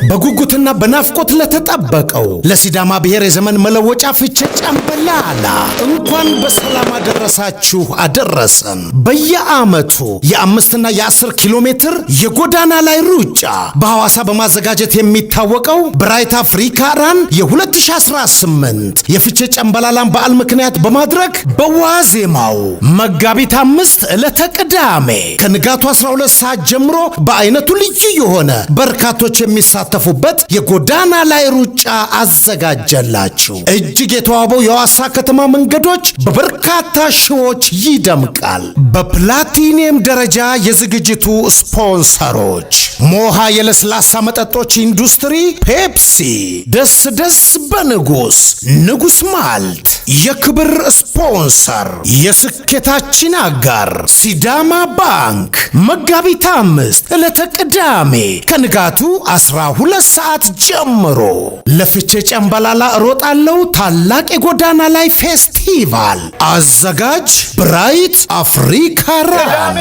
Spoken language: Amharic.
በጉጉትና በናፍቆት ለተጠበቀው ለሲዳማ ብሔር የዘመን መለወጫ ፍቼ ጨምበላላ እንኳን በሰላም አደረሳችሁ አደረሰን። በየዓመቱ የ5 እና የ10 ኪሎ ሜትር የጎዳና ላይ ሩጫ በሐዋሳ በማዘጋጀት የሚታወቀው ብራይት አፍሪካ ራን የ2018 የፍቼ ጨምበላላን በዓል ምክንያት በማድረግ በዋዜማው መጋቢት 5 ዕለተ ቅዳሜ ከንጋቱ 12 ሰዓት ጀምሮ በአይነቱ ልዩ የሆነ በርካቶች የሚሳተፉበት የጎዳና ላይ ሩጫ አዘጋጀላችሁ። እጅግ የተዋበው የሐዋሳ ከተማ መንገዶች በበርካታ ሺዎች ይደምቃል። በፕላቲኒየም ደረጃ የዝግጅቱ ስፖንሰሮች ሞሃ የለስላሳ መጠጦች ኢንዱስትሪ፣ ፔፕሲ፣ ደስ ደስ በንጉስ፣ ንጉስ ማልት የክብር ስፖንሰር፣ የስኬታችን አጋር ሲዳማ ባንክ መጋቢት 5 ዕለተ ቅዳሜ ከንጋቱ 12 ሰዓት ጀምሮ ለፍቼ ጨምበላላ እሮጣለሁ ታላቅ የጎዳና ላይ ፌስቲቫል አዘጋጅ ብራይት አፍሪካ ራን።